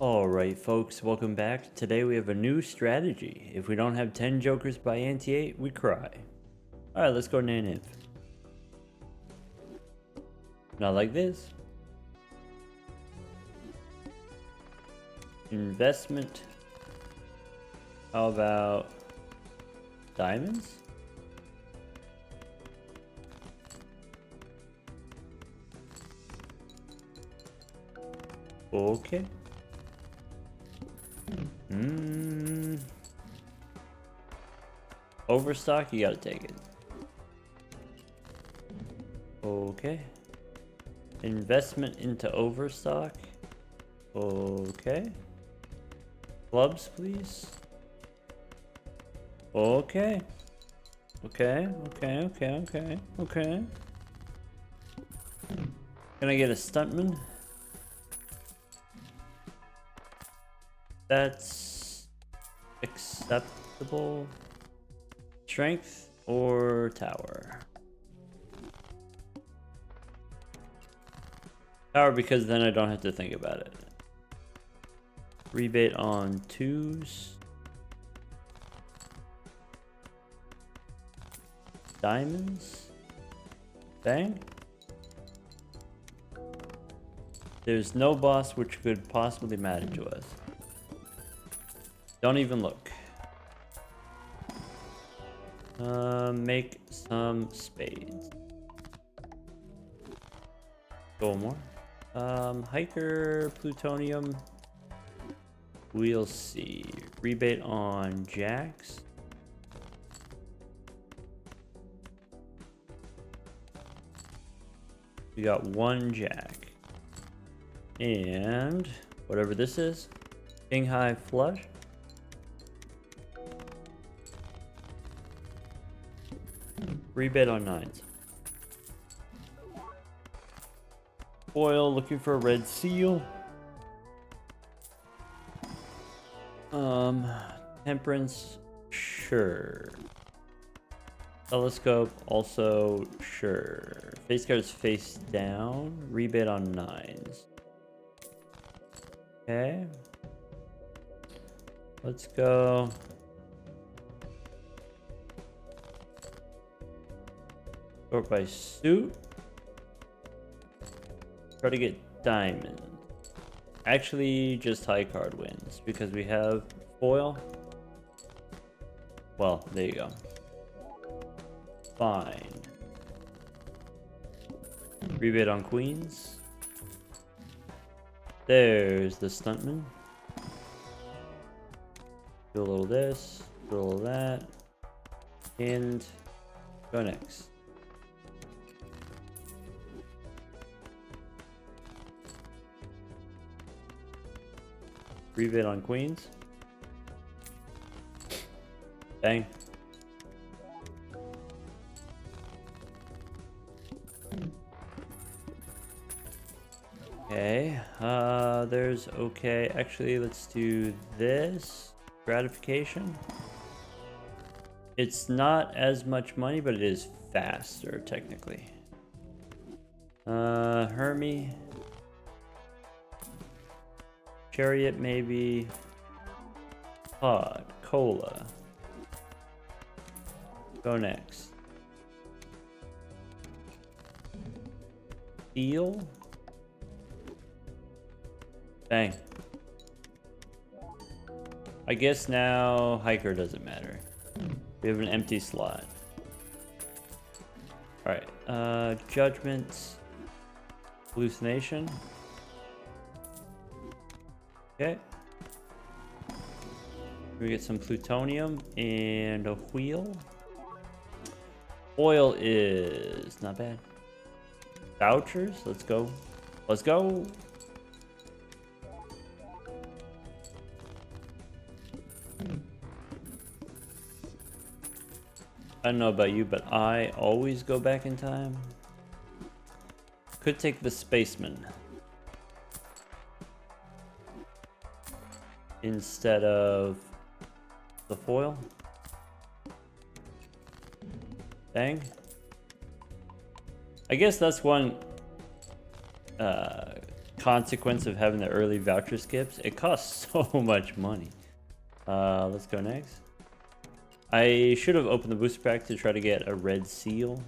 Alright folks, welcome back. Today we have a new strategy. If we don't have 10 jokers by Anti-8, we cry. Alright, let's go Naneinf. Not like this. Investment. How about diamonds? Okay. Overstock, you gotta take it. Okay. Investment into overstock. Okay. Clubs, please. Okay. Okay. Can I get a stuntman? That's acceptable. Strength or tower? Tower, because then I don't have to think about it. Rebate on 2s. Diamonds. Bang. There's no boss which could possibly matter to us. Don't even look. Make some spades. Go more. Hiker, plutonium. We'll see. Rebate on jacks. We got one jack. And whatever this is. King high flush. Rebate on 9s. Foil, looking for a red seal. Temperance, sure. Telescope, also sure. Face card is face down. Rebate on 9s. Okay. Let's go. Sort by suit. Try to get diamond. Actually, just high card wins because we have foil. Well, there you go. Fine. Rebate on queens. There's the stuntman. Do a little this, do a little that, and go next. Rebate on queens. Bang. Okay, there's okay. Actually, let's do this. Gratification. It's not as much money, but it is faster, technically. Hermie. Chariot, maybe. Pod. Cola. Go next. Steel. Bang. I guess now hiker doesn't matter. We have an empty slot. Alright, judgments. Hallucination. Okay. We get some plutonium and a wheel. Oil is not bad. Vouchers, let's go. Let's go. I don't know about you, but I always go back in time. Could take the spaceman instead of the foil. Dang. I guess that's one consequence of having the early voucher skips. It costs so much money. Let's go next. I should have opened the booster pack to try to get a red seal.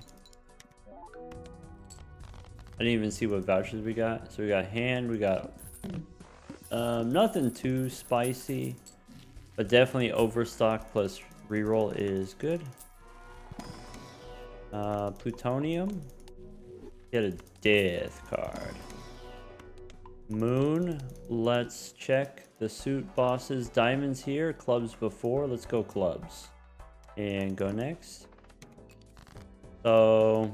I didn't even see what vouchers we got. So we got hand, we got nothing too spicy, but definitely overstock plus reroll is good. Plutonium, get a death card. Moon, let's check the suit bosses. Diamonds here, clubs before. Let's go clubs and go next. So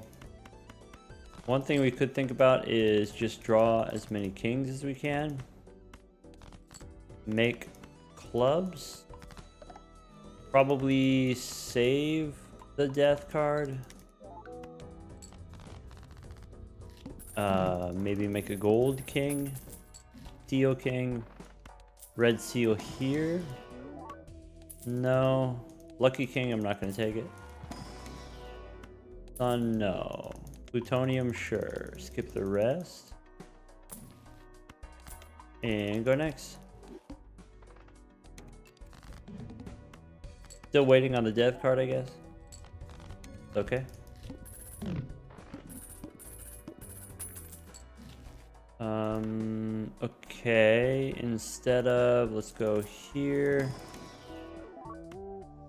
one thing we could think about is just draw as many kings as we can. Make clubs. Probably save the death card. Maybe make a gold king. Steel king. Red seal here. No. Lucky king, I'm not going to take it. Sun, no. Plutonium, sure. Skip the rest. And go next. Still waiting on the death card, I guess. Okay. Okay. Instead of, let's go here.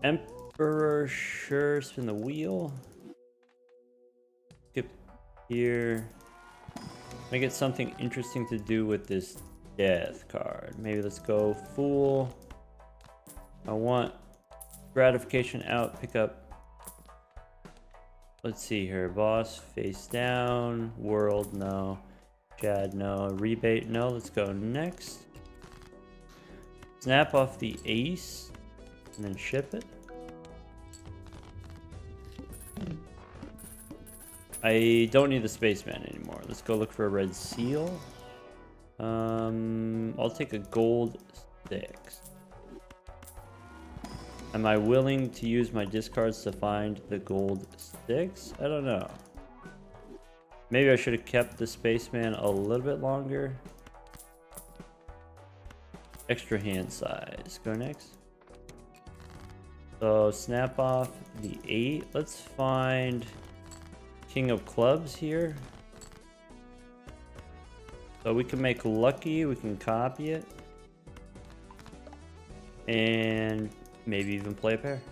Emperor, sure. Spin the wheel. Skip here. Make it something interesting to do with this death card. Maybe let's go fool. I want gratification out, pick up. Let's see here. Boss, face down. World, no. Chad, no. Rebate, no. Let's go next. Snap off the ace and then ship it. I don't need the spaceman anymore. Let's go look for a red seal. I'll take a gold 6. Am I willing to use my discards to find the gold 6? I don't know. Maybe I should have kept the spaceman a little bit longer. Extra hand size. Go next. So snap off the 8. Let's find King of Clubs here. So we can make lucky. We can copy it. And maybe even play a pair.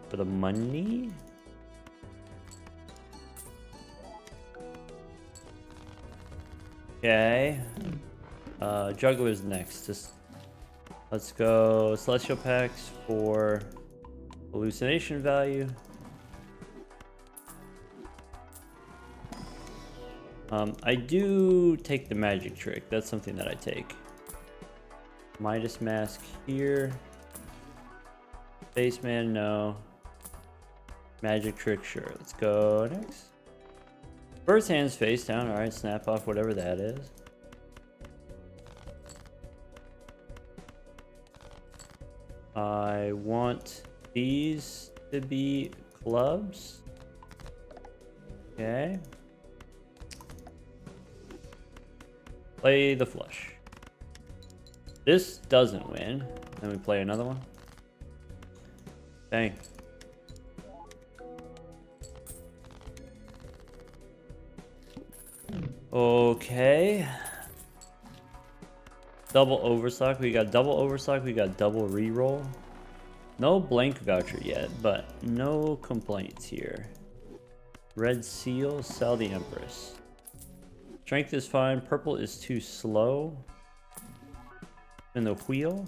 For the money. Okay. Juggler's next. Just let's go celestial packs for hallucination value. I do take the magic trick. That's something that I take. Midas mask here. Spaceman, no. Magic trick, sure. Let's go next. First hand's face down. Alright, snap off whatever that is. I want these to be clubs. Okay. Play the flush. This doesn't win. Then we play another one. Dang. Okay. Double overstock. We got double overstock. We got double reroll. No blank voucher yet, but no complaints here. Red seal. Sell the Empress. Strength is fine. Purple is too slow. And the wheel.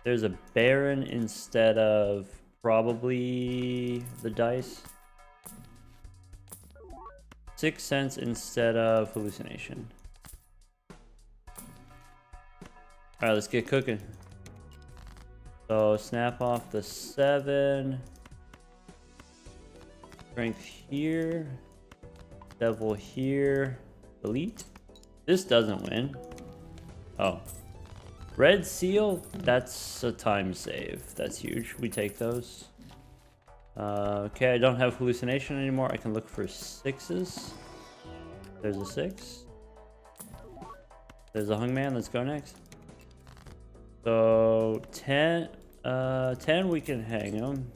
There's a Baron instead of probably the dice. 6 cents instead of hallucination. Alright, let's get cooking. So snap off the 7. Strength here. Devil here. Delete. This doesn't win. Oh. Red seal, that's a time save. That's huge. We take those. Okay, I don't have hallucination anymore. I can look for 6s. There's a 6. There's a hungman. Let's go next. So 10, 10 we can hang him.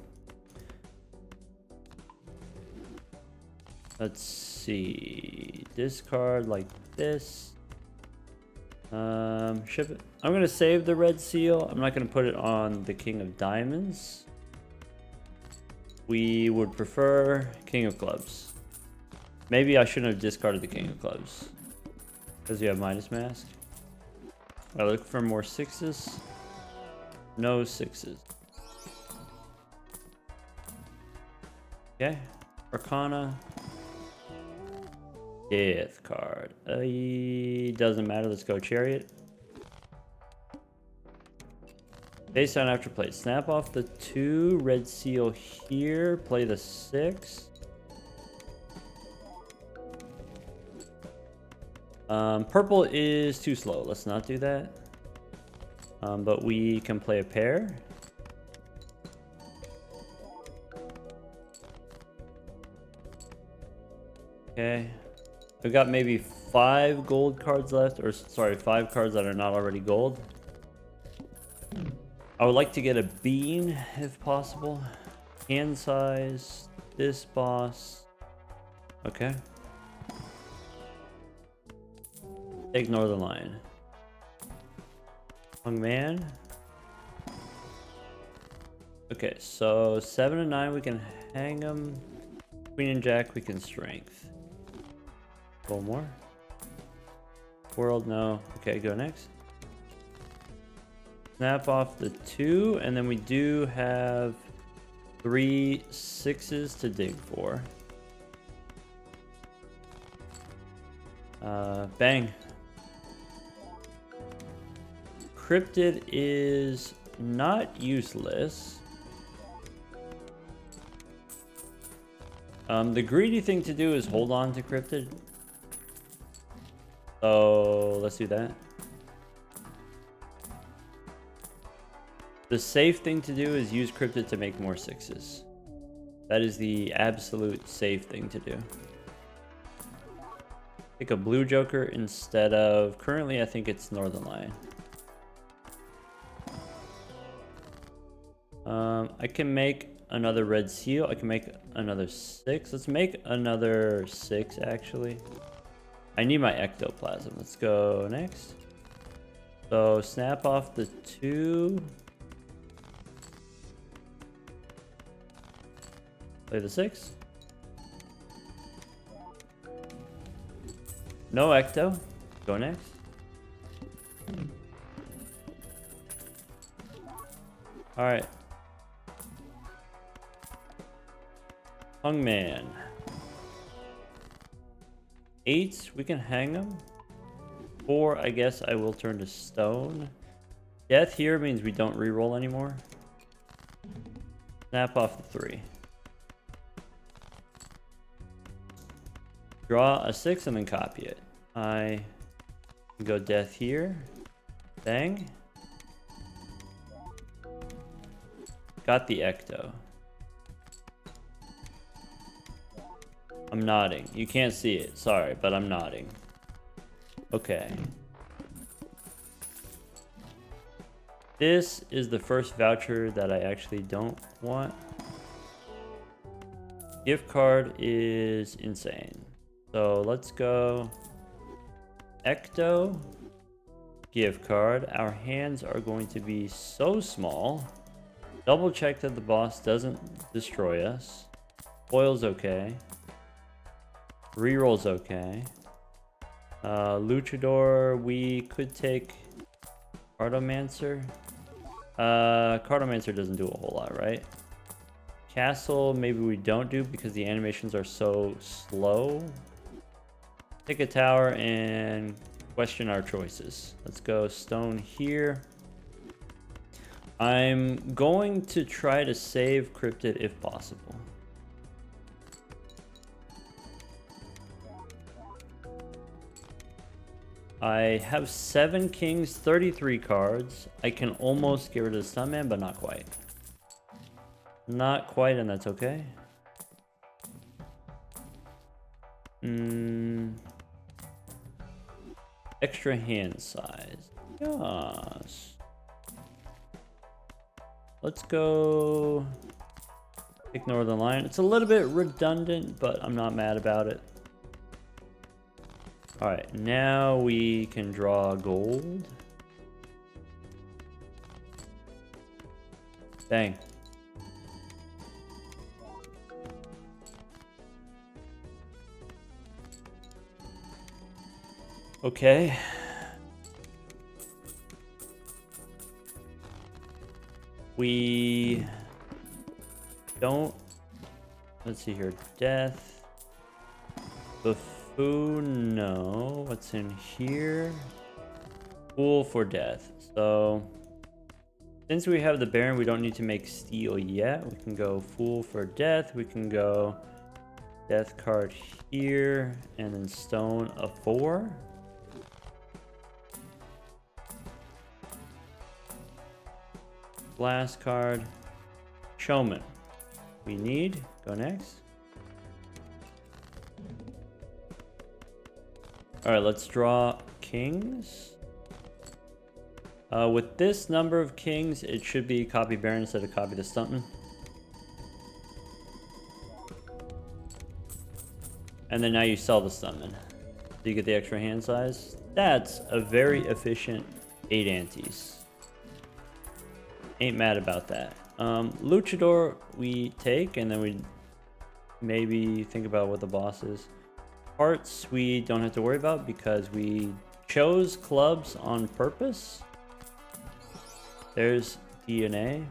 Let's see. Discard like this. Ship it. I'm gonna save the red seal. I'm not gonna put it on the king of diamonds. We would prefer king of clubs. Maybe I shouldn't have discarded the king of clubs because you have minus mask. I look for more 6s. No 6s. Okay. Arcana. Death card. Doesn't matter. Let's go chariot. Face down after play. Snap off the 2. Red seal here. Play the 6. Purple is too slow. Let's not do that. But we can play a pair. Okay. We've got maybe 5 gold cards left, or sorry, 5 cards that are not already gold. I would like to get a bean if possible. Hand size, this boss. Okay. Take Northern Lion. Hungman. Okay, so 7 and 9 we can hang them. Queen and Jack we can strength. One more. World, no. Okay, go next. Snap off the 2, and then we do have 3 6s to dig for. Bang. Cryptid is not useless. The greedy thing to do is hold on to Cryptid. So let's do that. The safe thing to do is use Cryptid to make more 6s. That is the absolute safe thing to do. Pick a blue joker instead of, currently I think it's Northern Lion. I can make another red seal. I can make another 6. Let's make another 6 actually. I need my ectoplasm. Let's go next. So snap off the 2. Play the 6. No ecto. Go next. Alright. Hungman. 8, we can hang them. 4, I guess I will turn to stone. Death here means we don't reroll anymore. Snap off the 3. Draw a 6 and then copy it. I can go death here. Bang. Got the ecto. I'm nodding. You can't see it. Sorry, but I'm nodding. Okay. This is the first voucher that I actually don't want. Gift card is insane. So let's go ecto, gift card. Our hands are going to be so small. Double check that the boss doesn't destroy us. Foil's okay. Reroll's okay. Luchador, we could take Cartomancer. Cartomancer doesn't do a whole lot, right? Castle, maybe we don't do because the animations are so slow. Pick a tower and question our choices. Let's go stone here. I'm going to try to save Cryptid if possible. I have 7 kings, 33 cards. I can almost get rid of the stuntman, but not quite. Not quite, and that's okay. Extra hand size. Yes. Let's go pick Northern Lion. It's a little bit redundant, but I'm not mad about it. Alright, now we can draw gold. Dang. Okay. We don't, let's see here, death, buffoon, no, what's in here? Fool for death. So since we have the Baron, we don't need to make steel yet. We can go fool for death. We can go death card here and then stone a 4. Last card, showman. We need, go next. All right, let's draw kings. With this number of kings, it should be copy Baron instead of copy the stuntman. And then now you sell the stuntman. So you get the extra hand size. That's a very efficient 8 antes. Ain't mad about that. Luchador we take, and then we maybe think about what the boss is. Hearts we don't have to worry about because we chose clubs on purpose. There's DNA.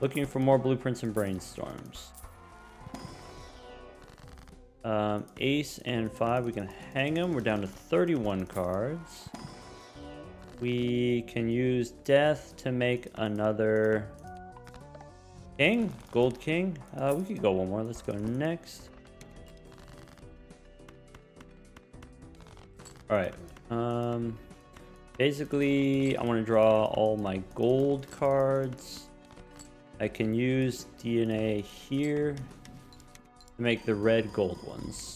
Looking for more blueprints and brainstorms. Ace and 5, we can hang them. We're down to 31 cards. We can use death to make another king, gold king. We could go one more. Let's go next. All right. Basically, I want to draw all my gold cards. I can use DNA here to make the red gold ones.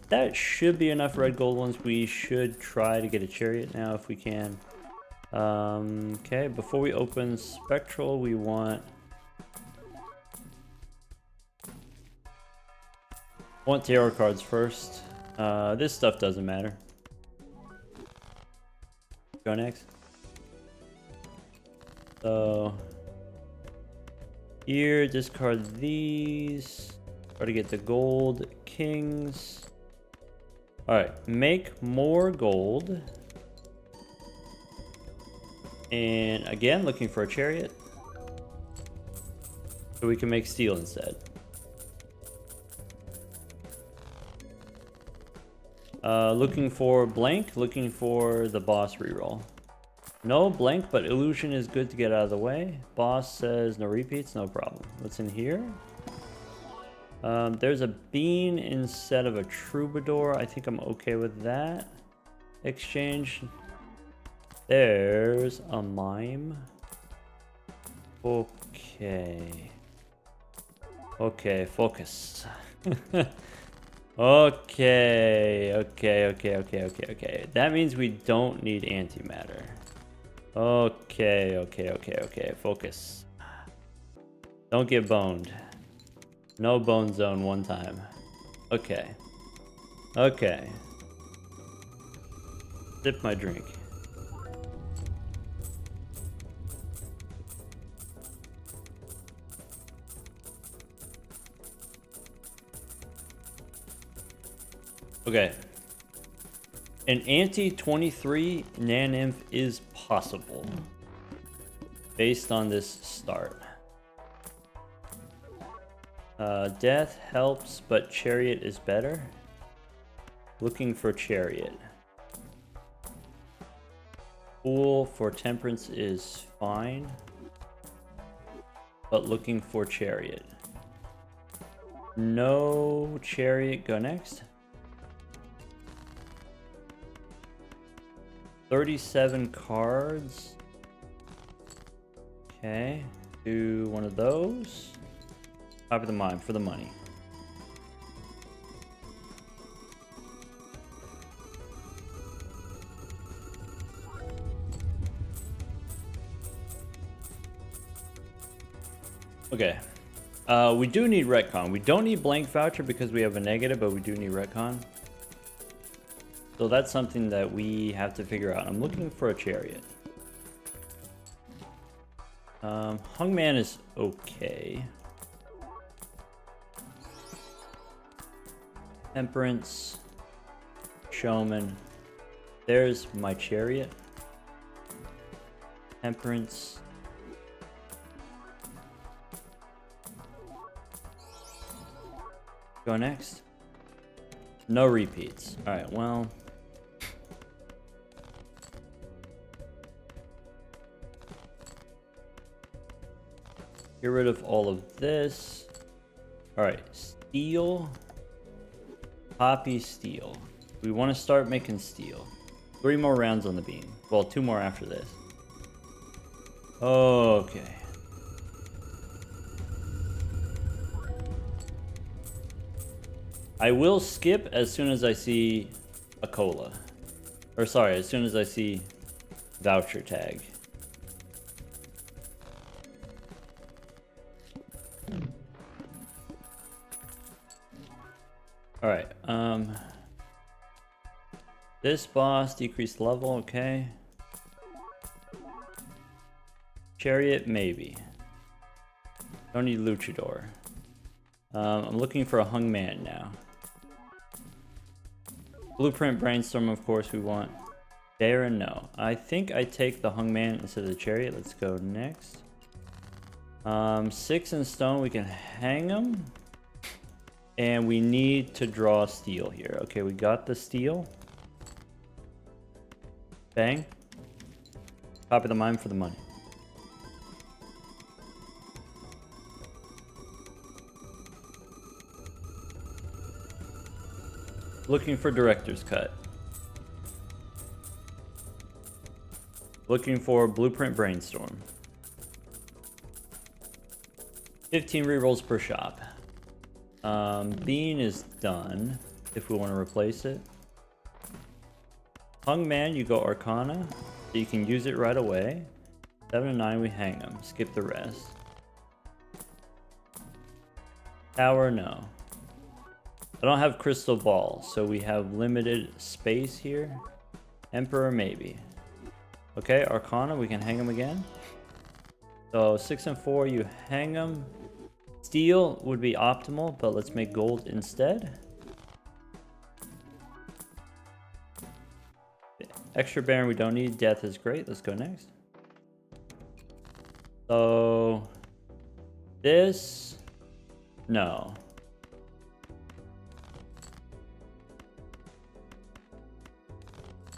That should be enough red gold ones. We should try to get a chariot now if we can. Okay, before we open spectral, we want tarot cards first. This stuff doesn't matter. Go next. So here, discard these. Try to get the gold kings. All right, make more gold. And again, looking for a chariot. So we can make steel instead. Looking for blank, looking for the boss reroll. No blank, but illusion is good to get out of the way. Boss says no repeats, no problem. What's in here? There's a bean instead of a troubadour. I think I'm okay with that. Exchange. There's a mime. Okay. Okay, focus. Okay. That means we don't need antimatter. Okay. Focus. Don't get boned. No bone zone one time. Okay. Sip my drink. Okay. An anti-23 Naneinf is possible based on this start. Death helps, but chariot is better. Looking for chariot. Fool for temperance is fine, but looking for chariot. No chariot, go next. 37 cards. Okay, do one of those. Top of the mine for the money. Okay. We do need Retcon. We don't need blank voucher because we have a negative, but we do need Retcon. So that's something that we have to figure out. I'm looking for a chariot. Hungman is okay. Temperance. Showman. There's my chariot. Temperance. Go next. No repeats. Alright, well. Get rid of all of this. Alright, steel. Poppy steel. We want to start making steel. 3 more rounds on the beam. Well, 2 more after this. Okay. I will skip as soon as I see a cola. Or sorry, as soon as I see voucher tag. Alright, this boss decreased level, okay. Chariot, maybe. Don't need luchador. I'm looking for a hungman now. Blueprint brainstorm, of course, we want. Darren, no. I think I take the hungman instead of the chariot. Let's go next. 6 in stone, we can hang them. And we need to draw steel here. Okay, we got the steel. Bang. Top of the mine for the money. Looking for director's cut. Looking for blueprint brainstorm. 15 rerolls per shop. Bean is done if we want to replace it. Hungman, you go Arcana, so you can use it right away. 7 and 9, we hang them. Skip the rest. Tower, no. I don't have crystal ball, so we have limited space here. Emperor, maybe. Okay, Arcana, we can hang them again. So 6 and 4, you hang them. Steel would be optimal, but let's make gold instead. Extra Baron we don't need. Death is great. Let's go next. So this, no.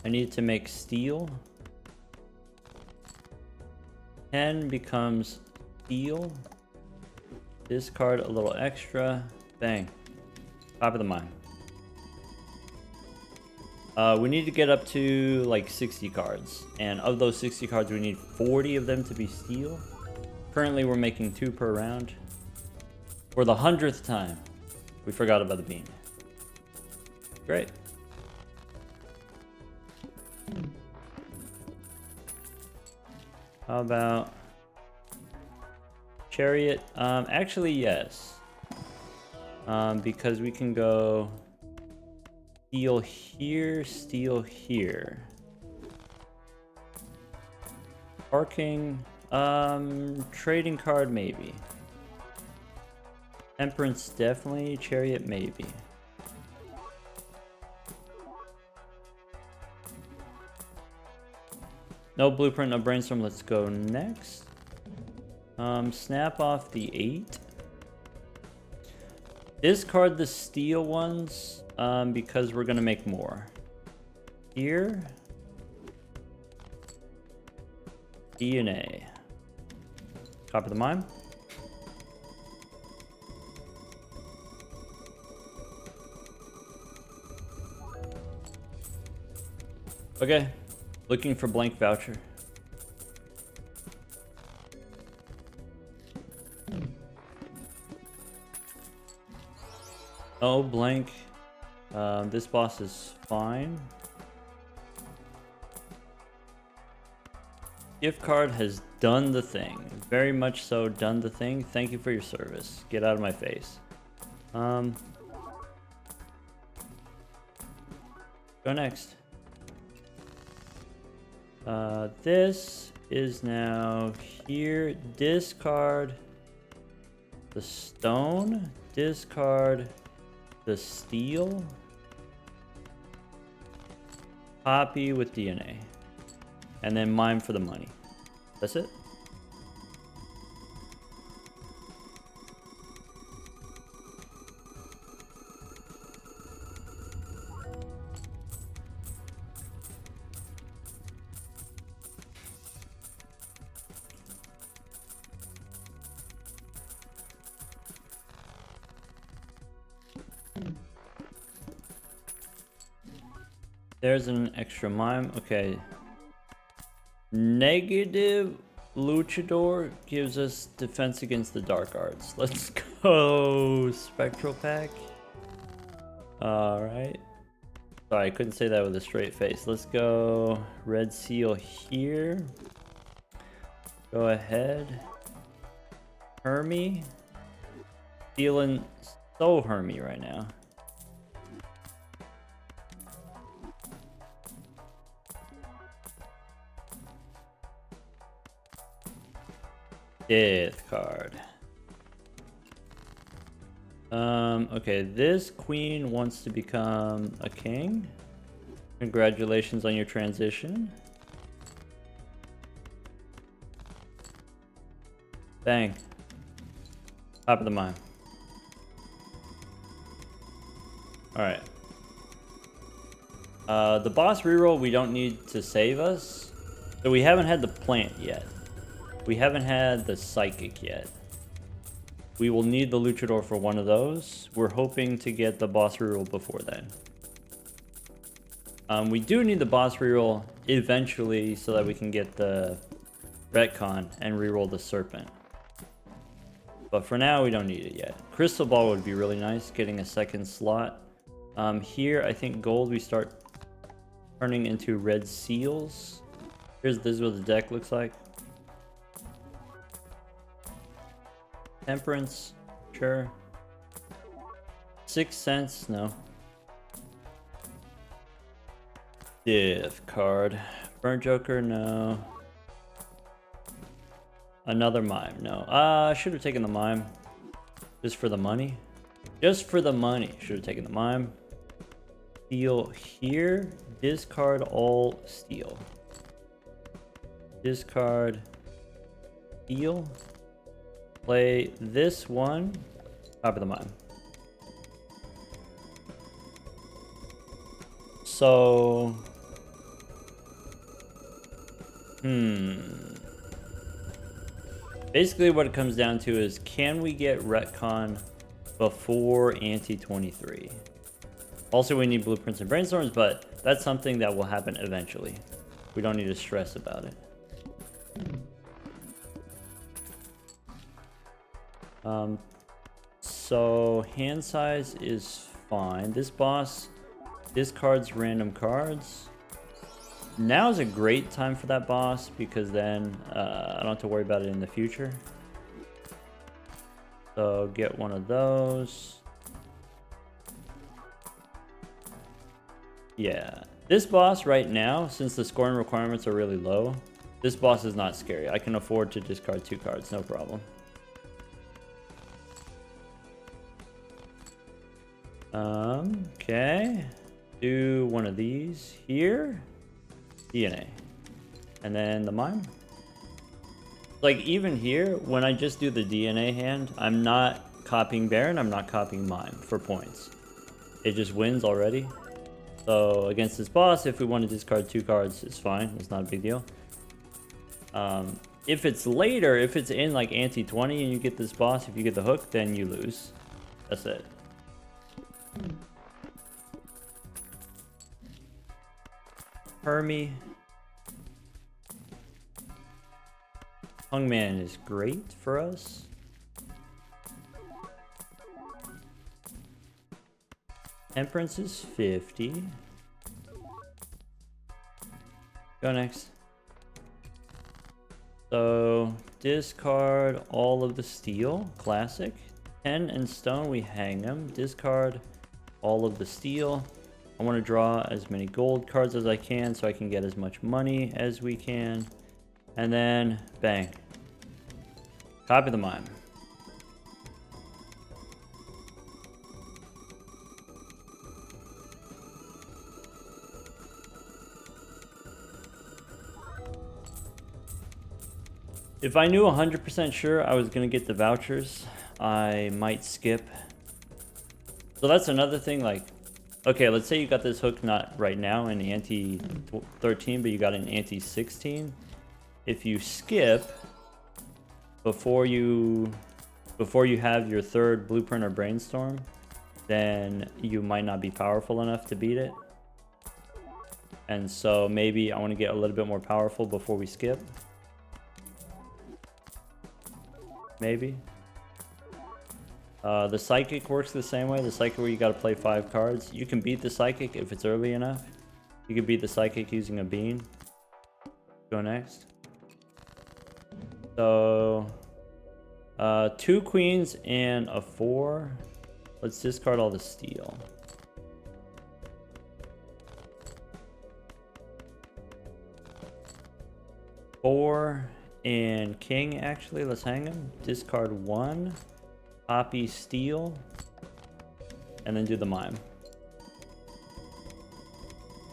I need to make steel. 10 becomes steel. Discard a little extra. Bang. Top of the mine. We need to get up to like 60 cards. And of those 60 cards, we need 40 of them to be steel. Currently, we're making 2 per round. For the 100th time, we forgot about the beam. Great. How about chariot? Actually, yes. Because we can go steel here, steel here. Parking, trading card maybe. Temperance definitely, chariot maybe. No blueprint, no brainstorm, let's go next. Snap off the 8. Discard the steel ones, because we're gonna make more. Here. DNA. Copy the mine. Okay. Looking for blank voucher. Oh, blank. This boss is fine. Gift card has done the thing. Very much so done the thing. Thank you for your service. Get out of my face. Go next. This is now here. Discard the stone. Discard the steel. Copy with DNA. And then mine for the money. That's it. There's an extra mime. Okay. Negative Luchador gives us defense against the dark arts. Let's go. Spectral pack. Alright. Sorry, I couldn't say that with a straight face. Let's go red seal here. Go ahead. Hermie. Feeling so Hermie right now. Death card. Okay, this queen wants to become a king. Congratulations on your transition. Bang. Top of the mine. Alright. The boss reroll we don't need to save us. So we haven't had the plant yet. We haven't had the psychic yet. We will need the luchador for one of those. We're hoping to get the boss reroll before then. We do need the boss reroll eventually so that we can get the retcon and reroll the serpent. But for now, we don't need it yet. Crystal ball would be really nice, getting a second slot. Here, I think gold we start turning into red seals. This is what the deck looks like. Temperance, sure. 6 cents, no. Div card. Burnt Joker, no. Another mime, no. I should have taken the mime. Just for the money. Just for the money. Should have taken the mime. Steel here. Discard all steel. Discard steel. Play this one. Top of the mine. So... Basically what it comes down to is, can we get retcon before Anti-23? Also, we need blueprints and brainstorms, but that's something that will happen eventually. We don't need to stress about it. So hand size is fine. This boss discards random cards. Now is a great time for that boss because then I don't have to worry about it in the future. So get one of those. Yeah, this boss right now, since the scoring requirements are really low, this boss is not scary. I can afford to discard 2 cards, no problem. Okay. Do one of these here. DNA. And then the mime. Like, even here, when I just do the DNA hand, I'm not copying Baron, I'm not copying mime for points. It just wins already. So, against this boss, if we want to discard 2 cards, it's fine. It's not a big deal. If it's later, if it's in, like, Anti-20 and you get this boss, if you get the hook, then you lose. That's it. Hermie. Hungman is great for us. Temperance is 50. Go next. So discard all of the steel, classic. 10 and stone, we hang them. Discard all of the steel. I want to draw as many gold cards as I can so I can get as much money as we can. And then, bang. Copy the mime. If I knew 100% sure I was going to get the vouchers, I might skip. So that's another thing, like, okay, let's say you got this hook not right now in Ante 13, but you got it in Ante 16. If you skip before you have your third blueprint or brainstorm, then you might not be powerful enough to beat it. And so maybe I want to get a little bit more powerful before we skip. Maybe. The psychic works the same way. The psychic where you got to play 5 cards. You can beat the psychic if it's early enough. You can beat the psychic using a bean. Go next. So 2 queens and a 4. Let's discard all the steel. Four and king, actually. Let's hang them. Discard 1. Copy steel. And then do the mime.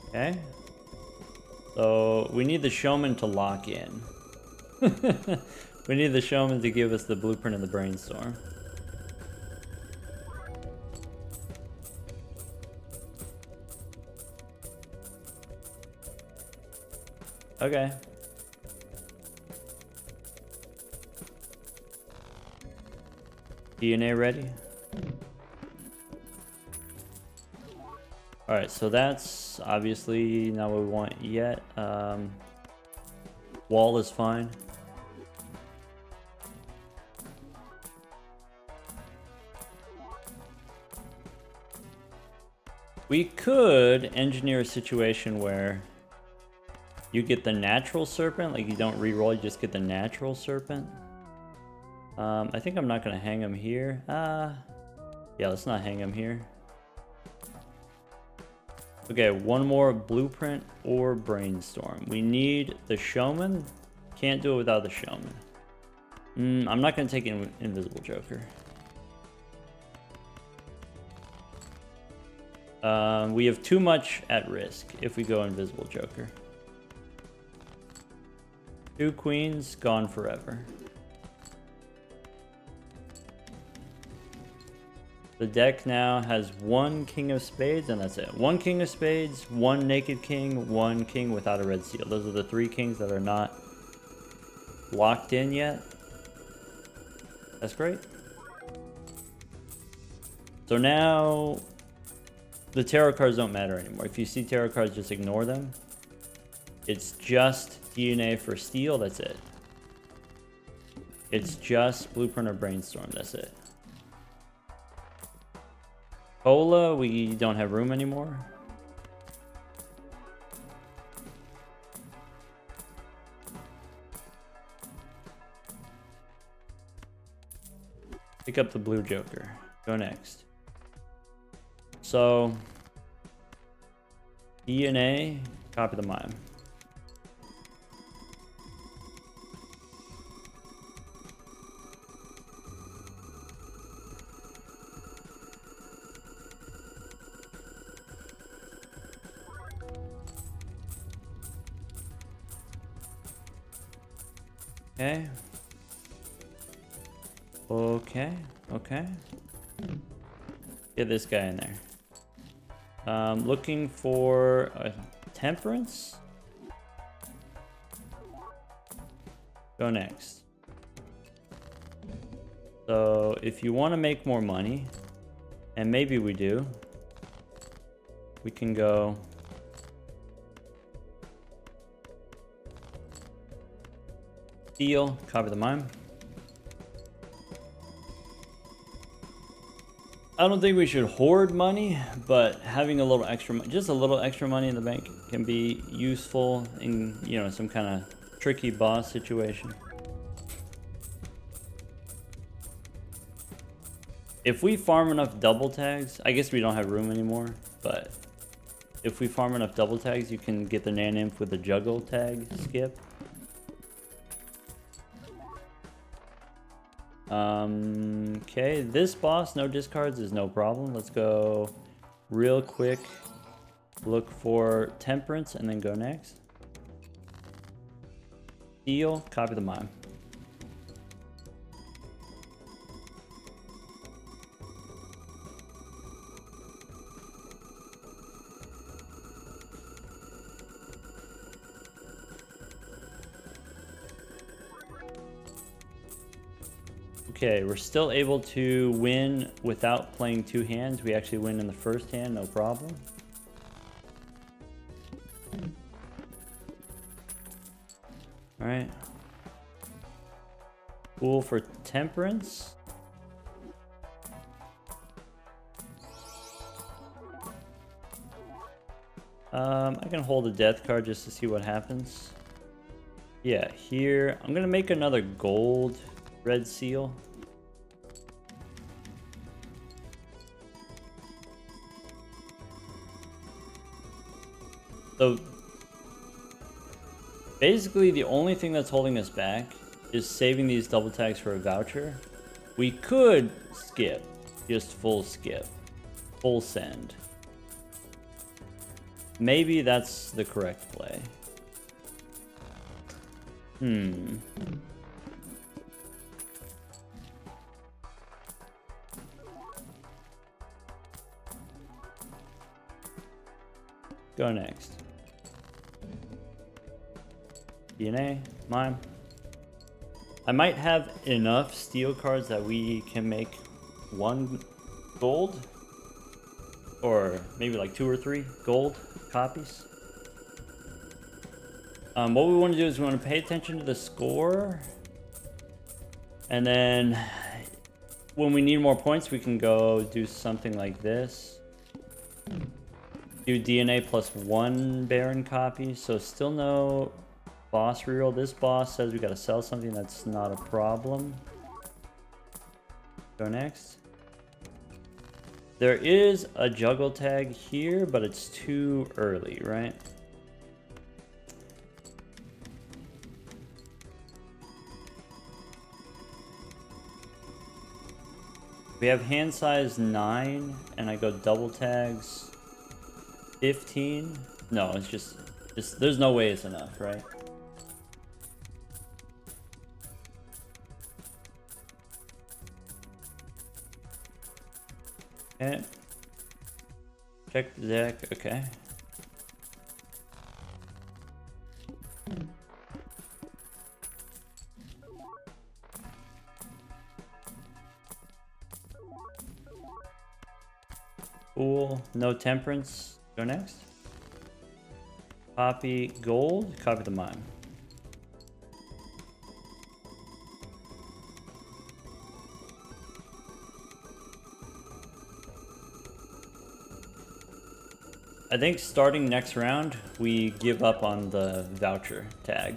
Okay. So we need the showman to lock in. We need the showman to give us the blueprint and the brainstorm. Okay. DNA ready? Alright, so that's obviously not what we want yet. Wall is fine. We could engineer a situation where you get the natural serpent, like you don't reroll, you just get the natural serpent. I think I'm not gonna hang him here. Yeah, let's not hang him here. Okay, one more blueprint or brainstorm. We need the showman. Can't do it without the showman. I'm not gonna take invisible joker. We have too much at risk if we go invisible joker. 2 queens, gone forever. The deck now has 1 king of spades, and that's it. 1 king of spades, 1 naked king, 1 king without a red seal. Those are the 3 kings that are not locked in yet. That's great. So now the tarot cards don't matter anymore. If you see tarot cards, just ignore them. It's just DNA for steel, that's it. It's just blueprint or brainstorm, that's it. Cola, we don't have room anymore. Pick up the blue joker. Go next. So, DNA, copy the mime. Okay. Okay. Get this guy in there. Looking for temperance. Go next. So if you want to make more money, and maybe we do, we can go steel, copy the mime. I don't think we should hoard money, but having a little extra, just a little extra money in the bank can be useful in, you know, some kind of tricky boss situation. If we farm enough double tags, I guess we don't have room anymore, but if we farm enough double tags, you can get the Naneinf with the juggle tag skip. Okay, this boss, no discards is no problem. Let's go real quick, look for temperance, and then go next. Steal, copy the mime. Okay, we're still able to win without playing two hands. We actually win in the first hand, no problem. All right. Cool for temperance. I can hold a death card just to see what happens. Yeah, here, I'm gonna make another gold red seal. So basically the only thing that's holding us back is saving these double tags for a voucher. We could skip, just full skip, full send. Maybe that's the correct play. Go next. DNA, mime. I might have enough steel cards that we can make one gold, or maybe like 2 or 3 gold copies. What we want to do is we want to pay attention to the score, and then when we need more points, we can go do something like this. Do DNA plus 1 Baron copy, so still no boss reroll. This boss says we gotta sell something, that's not a problem. Go next. There is a juggle tag here, but it's too early, right? We have hand size 9, and I go double tags 15. No, it's just there's no way it's enough, right? Okay. Check the deck. Okay. Cool. No temperance. Go next. Copy gold. Copy the mime. I think starting next round, we give up on the voucher tag.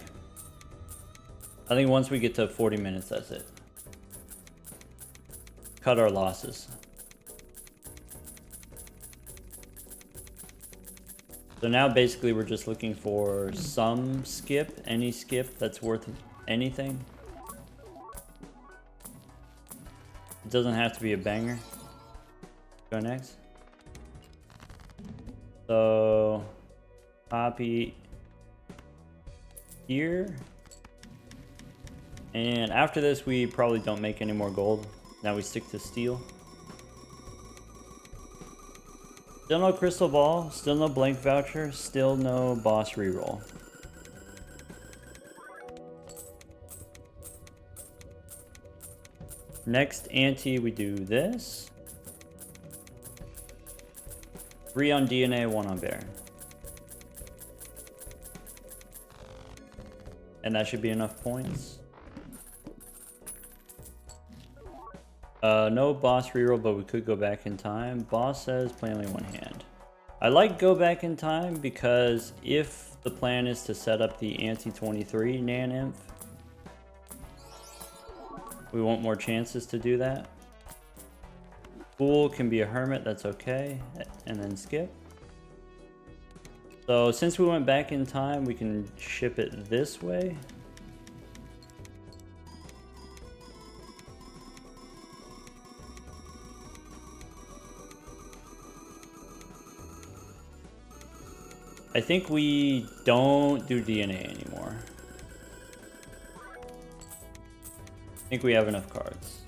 I think once we get to 40 minutes, that's it. Cut our losses. So now basically we're just looking for some skip, any skip that's worth anything. It doesn't have to be a banger. Go next. So copy here. And after this, we probably don't make any more gold. Now we stick to steel. Still no crystal ball, still no blank voucher, still no boss reroll. Next ante, we do this. 3 on DNA, 1 on Baron. And that should be enough points. No boss reroll, but we could go back in time. Boss says play only one hand. I like go back in time because if the plan is to set up the anti-23 Naneinf, we want more chances to do that. Fool can be a hermit, that's okay. And then skip. So since we went back in time, we can ship it this way. I think we don't do DNA anymore. I think we have enough cards,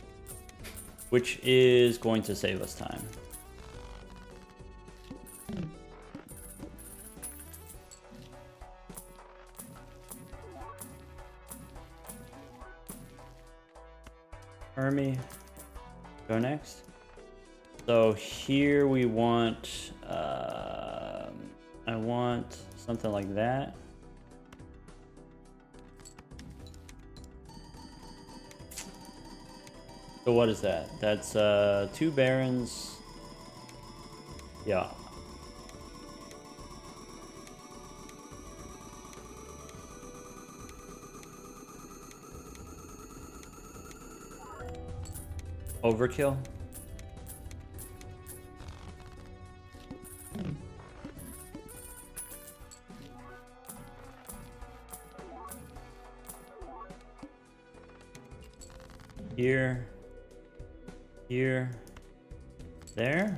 which is going to save us time. Hermie, go next. So here we want, I want something like that. So what is that? That's 2 barons. Yeah. Overkill. Here. Here. There.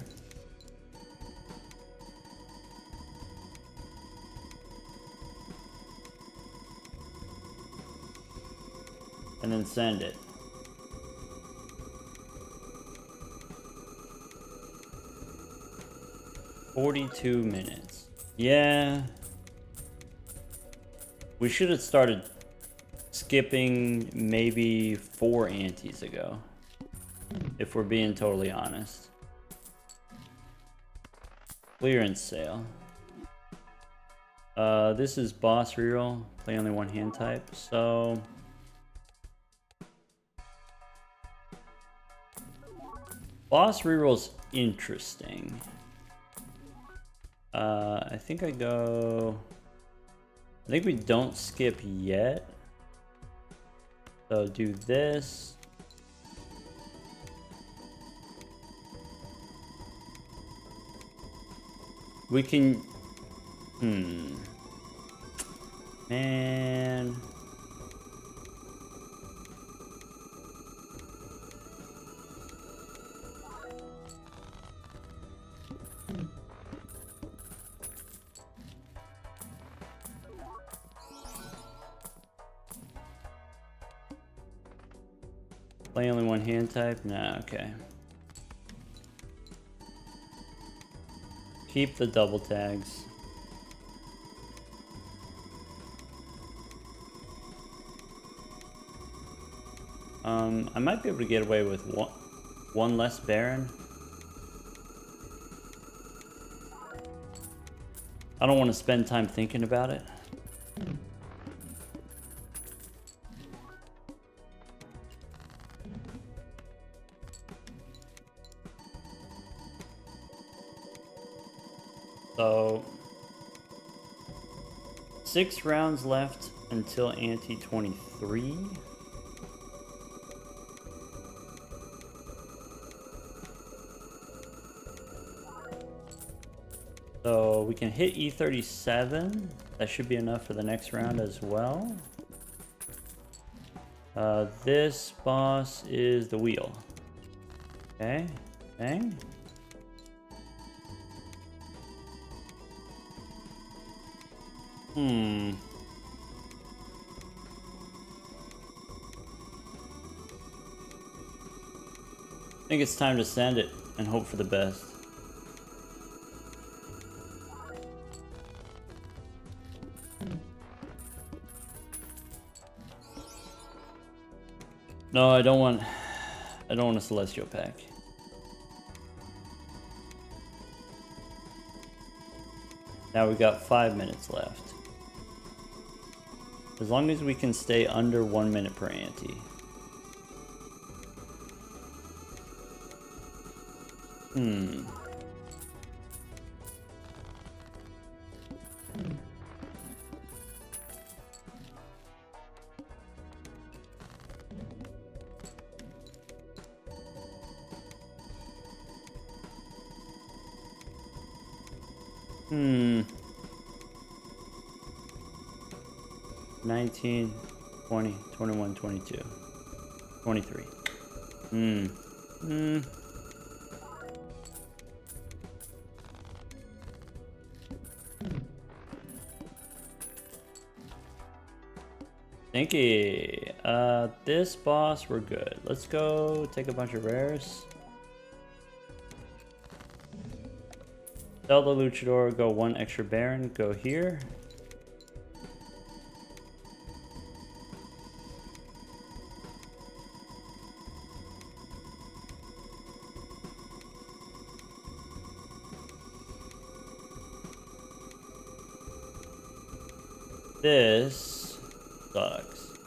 And then send it. $42 minutes. Yeah. We should have started skipping maybe 4 antes ago, if we're being totally honest. Clearance sale. This is boss reroll. Play only one hand type. So boss reroll's interesting. I think I think we don't skip yet. So do this. We can, man. Play only one hand type? Nah, okay. Keep the double tags. I might be able to get away with one less Baron. I don't want to spend time thinking about it. So 6 rounds left until ante 23. So we can hit E37. That should be enough for the next round as well. This boss is the wheel. Okay, bang. I think it's time to send it and hope for the best. No, I don't want a celestial pack. Now we got 5 minutes left. As long as we can stay under 1 minute per ante. Hmm. Hmm. 19, 20, 21, 22, 23. Hmm. Hmm. Thinky. This boss, we're good. Let's go take a bunch of rares. Sell the luchador, go 1 extra baron, go here. This sucks.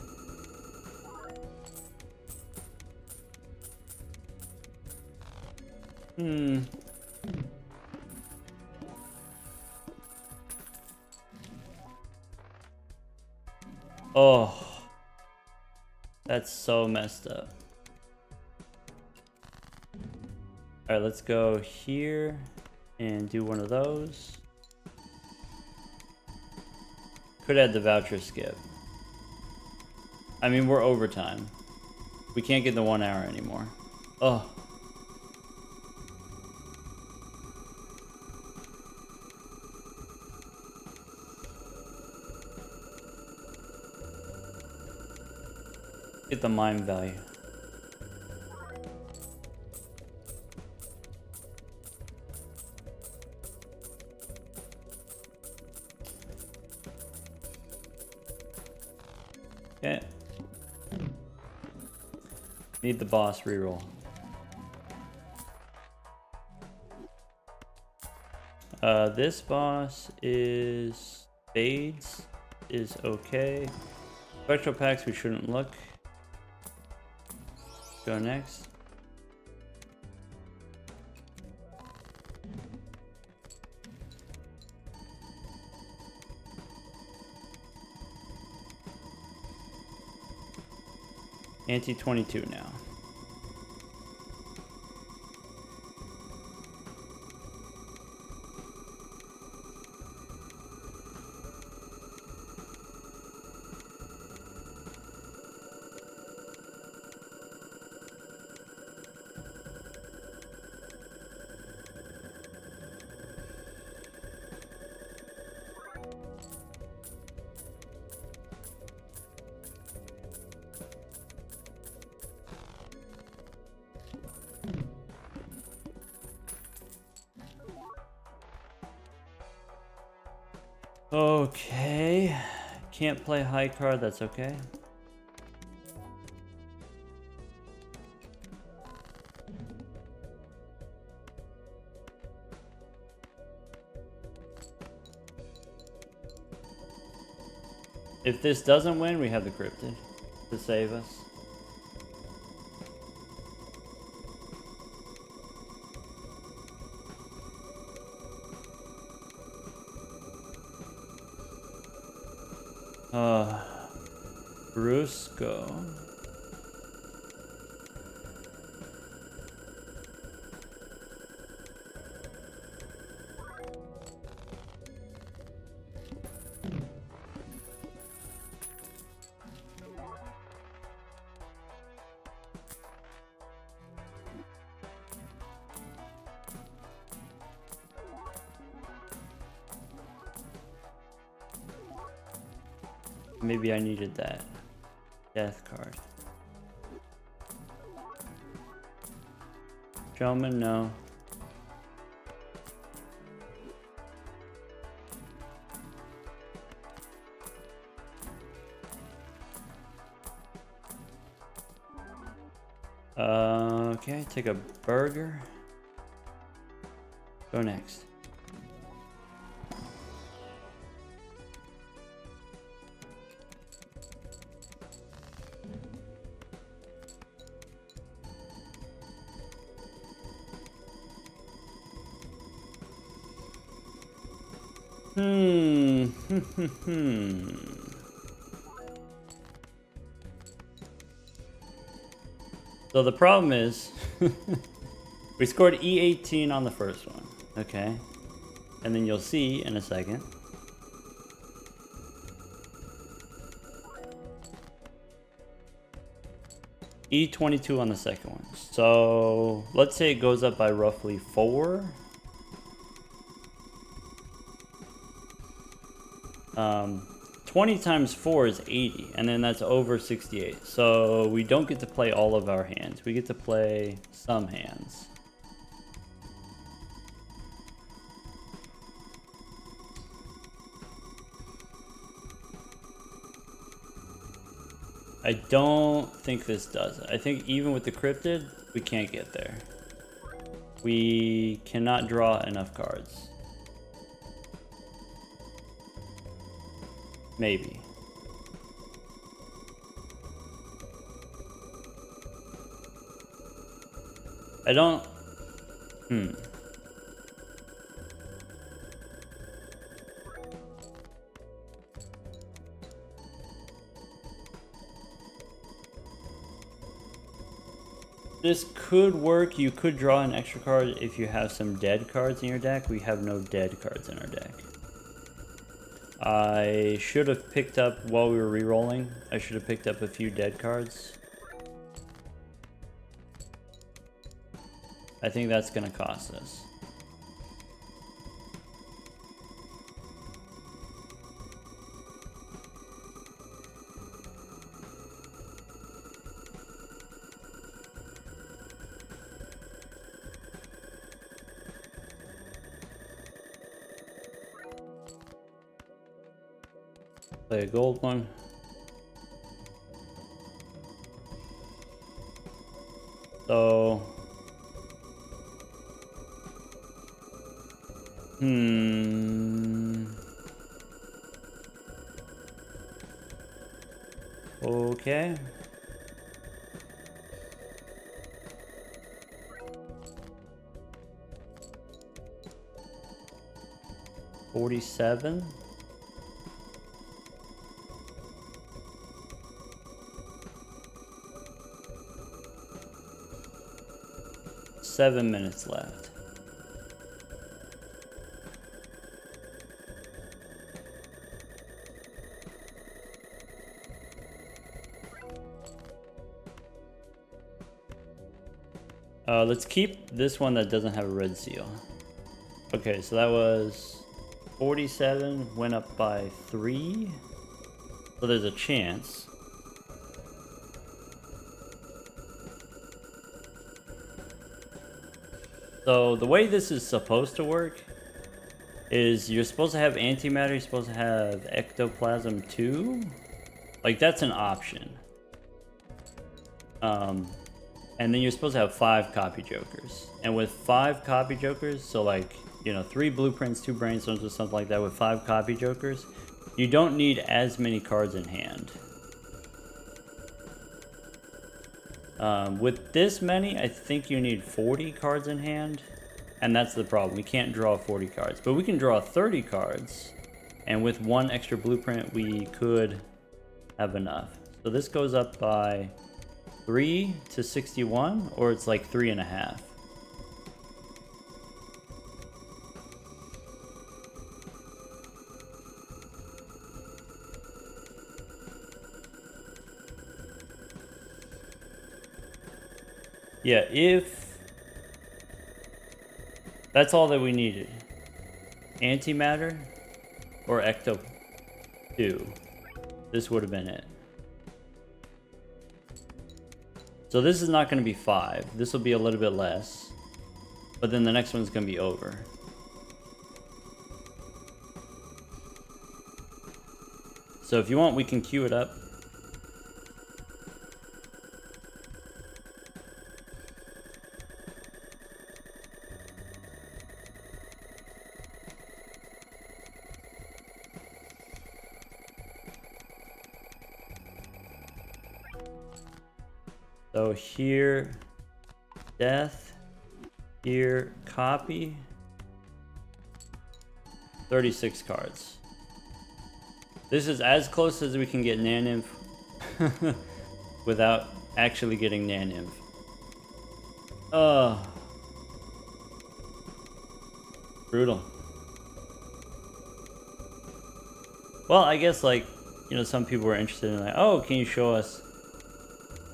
Hmm. Oh. That's so messed up. Alright, let's go here and do one of those. Could add the voucher skip. I mean, we're overtime. We can't get the 1 hour anymore. Oh. Get the mine value. Okay. Need the boss reroll. This boss is Spades is okay. Spectral packs we shouldn't look. Go next. Anti-22 now. Okay. Can't play high card, that's okay. If this doesn't win, we have the cryptid to save us. Brusco. Maybe I needed that death card. Gentlemen, no. Okay, take a burger. Go next. So the problem is, we scored E18 on the first one, okay? And then you'll see in a second. E22 on the second one. So let's say it goes up by roughly 4. 20 times 4 is 80, and then that's over 68. So we don't get to play all of our hands. We get to play some hands. I don't think this does it. I think even with the cryptid, we can't get there. We cannot draw enough cards. Maybe. I don't... This could work. You could draw an extra card if you have some dead cards in your deck. We have no dead cards in our deck. I should have picked up, while we were re-rolling, I should have picked up a few dead cards. I think that's going to cost us. Play a gold one. So... Okay. $47. Seven minutes left. Let's keep this one that doesn't have a red seal. Okay, so that was 47, went up by 3. So there's a chance. So the way this is supposed to work is you're supposed to have antimatter, you're supposed to have ectoplasm too. Like, that's an option. And then you're supposed to have 5 copy jokers. And with 5 copy jokers, so like, you know, 3 blueprints, 2 brainstorms or something like that with 5 copy jokers, you don't need as many cards in hand. With this many, I think you need 40 cards in hand. And that's the problem. We can't draw 40 cards. But we can draw 30 cards. And with 1 extra blueprint, we could have enough. So this goes up by 3 to 61, or it's like 3.5. Yeah, if that's all that we needed. Antimatter or Ecto 2. This would have been it. So this is not going to be 5. This will be a little bit less. But then the next one's going to be over. So if you want, we can queue it up. So here, death, here, copy. 36 cards. This is as close as we can get Naneinf without actually getting Naneinf. Brutal. Well, I guess, like, you know, some people were interested in, like, oh, can you show us,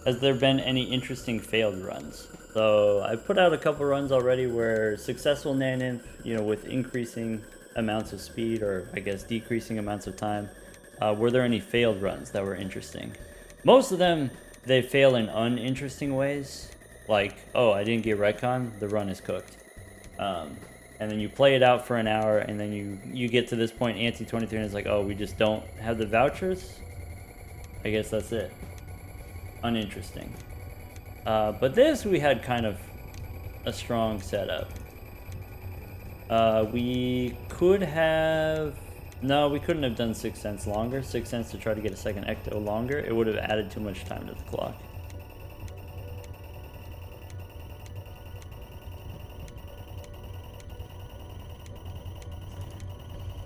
has there been any interesting failed runs? So I put out a couple runs already where successful Naneinf, you know, with increasing amounts of speed, or I guess decreasing amounts of time. Were there any failed runs that were interesting? Most of them, they fail in uninteresting ways. Like, oh, I didn't get Retcon, the run is cooked. And then you play it out for an hour, and then you get to this point, Anti 23, and it's like, oh, we just don't have the vouchers? I guess that's it. Uninteresting. But this, we had kind of a strong setup. We could have... No, we couldn't have done 6 cents longer. 6 cents to try to get a second ecto longer. It would have added too much time to the clock.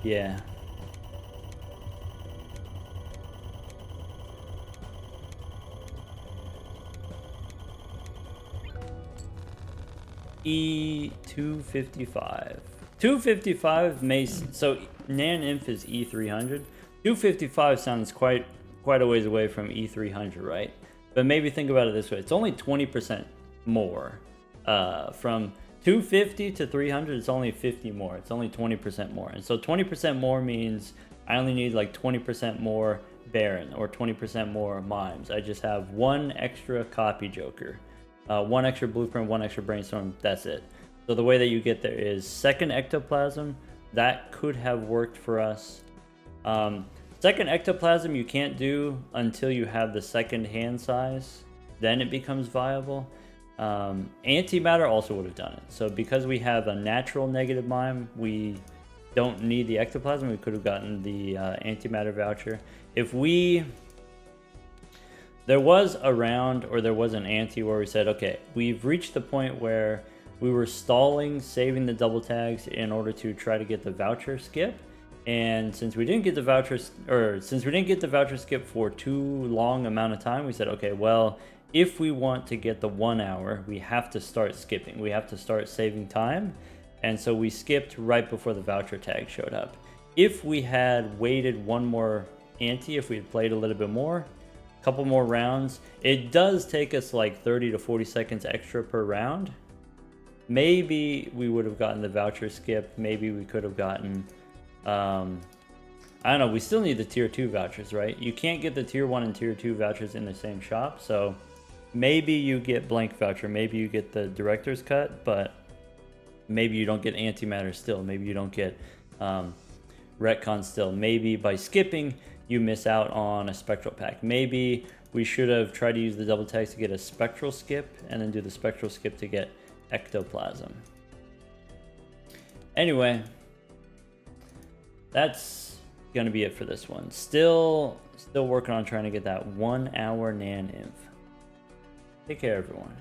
Yeah. E255. 255 may... So Naneinf is E300. 255 sounds quite a ways away from E300, right? But maybe think about it this way. It's only 20% more. From 250 to 300, it's only 50 more. It's only 20% more. And so 20% more means I only need like 20% more Baron or 20% more Mimes. I just have one extra copy Joker, one extra Blueprint, one extra Brainstorm. That's it. So the way that you get there is second Ectoplasm. That could have worked for us. Second Ectoplasm you can't do until you have the second hand size. Then it becomes viable. Antimatter also would have done it. So because we have a natural negative mime, we don't need the Ectoplasm. We could have gotten the Antimatter Voucher. If there was a round, or there was an ante where we said, okay, we've reached the point where we were stalling saving the double tags in order to try to get the voucher skip. And since we didn't get the vouchers, or since we didn't get the voucher skip for too long amount of time, we said, okay, well, if we want to get the 1 hour, we have to start skipping. We have to start saving time. And so we skipped right before the voucher tag showed up. If we had waited one more ante, if we had played a little bit more, a couple more rounds, it does take us like 30 to 40 seconds extra per round. Maybe we would have gotten the voucher skip. Maybe we could have gotten... I don't know, we still need the tier 2 vouchers, right? You can't get the tier 1 and tier 2 vouchers in the same shop, so maybe you get blank voucher, maybe you get the director's cut, but maybe you don't get Antimatter still, maybe you don't get Retcon still. Maybe by skipping, you miss out on a spectral pack. Maybe we should have tried to use the double tags to get a spectral skip, and then do the spectral skip to get Ectoplasm. Anyway, that's gonna be it for this one. Still working on trying to get that 1 hour Naneinf. Take care, everyone.